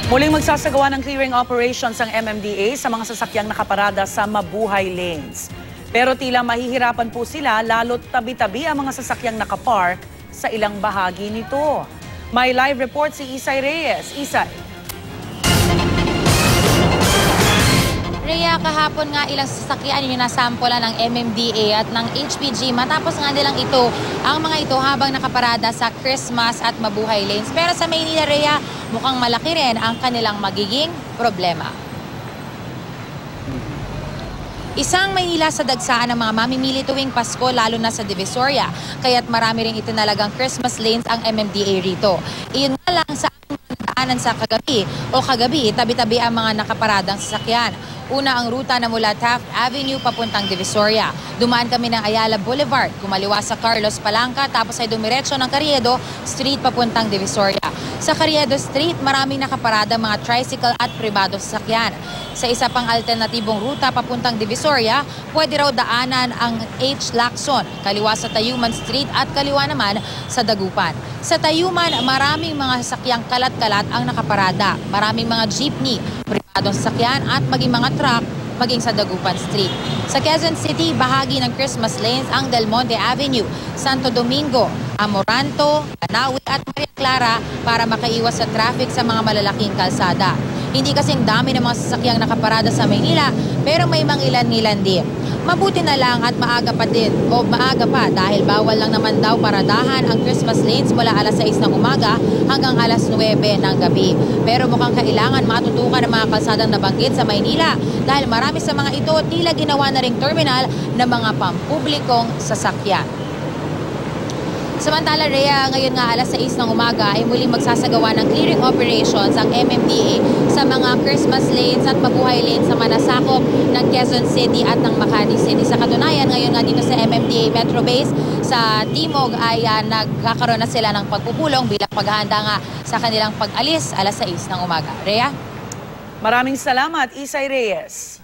Muling magsasagawa ng clearing operations ang MMDA sa mga sasakyang nakaparada sa Mabuhay Lanes. Pero tila mahihirapan po sila lalo't tabi-tabi ang mga sasakyang nakapark sa ilang bahagi nito. May live report si Isay Reyes. Isay. Rhea, kahapon nga ilang sasakyan yung nasampolan ng MMDA at ng HPG matapos nga nilang ang mga ito habang nakaparada sa Christmas at Mabuhay Lanes. Pero sa Maynila, Rhea, mukhang malaki rin ang kanilang magiging problema. Isang Maynila sa dagsaan ng mga mamimili tuwing Pasko lalo na sa Divisoria. Kaya't marami rin itinalagang Christmas lanes ang MMDA rito. Iyon nga lang sa daanan sa kagabi, tabi-tabi ang mga nakaparadang sasakyan. Una ang ruta na mula Taft Avenue papuntang Divisoria. Dumaan kami ng Ayala Boulevard, kumaliwa sa Carlos Palanca, tapos ay dumiretso ng Carriedo Street papuntang Divisoria. Sa Carriedo Street, maraming nakaparada mga tricycle at pribado sasakyan. Sa isa pang alternatibong ruta papuntang Divisoria, pwede raw daanan ang H. Lacson, kaliwa sa Tayuman Street at kaliwa naman sa Dagupan. Sa Tayuman, maraming mga sasakyang kalat-kalat ang nakaparada. Maraming mga jeepney, pribadong sasakyan at maging mga truck maging sa Dagupan Street. Sa Quezon City, bahagi ng Christmas lanes ang Del Monte Avenue, Santo Domingo, Amoranto, Banawi at Maria Clara para makaiwas sa traffic sa mga malalaking kalsada. Hindi kasing dami ng mga sasakyang nakaparada sa Maynila pero may mangilan-ngilan din. Mabuti na lang at maaga pa dahil bawal lang naman daw paradahan ang Christmas lanes mula alas 6 ng umaga hanggang alas 9 ng gabi. Pero mukhang kailangan matutukan ng mga kalsadang nabanggit sa Maynila dahil marami sa mga ito tila ginawa na ring terminal ng mga pampublikong sasakyan. Samantala, Rhea, ngayon nga alas 6 ng umaga ay muling magsasagawa ng clearing operations ang MMDA sa mga Christmas lanes at Mabuhay lanes sa manasakop ng Quezon City at ng Makati City. Sa katunayan, ngayon nga dito sa MMDA Metro Base sa Timog ay nagkakaroon na sila ng pagpupulong bilang paghahanda nga sa kanilang pag-alis alas 6 ng umaga. Rhea? Maraming salamat, Isay Reyes.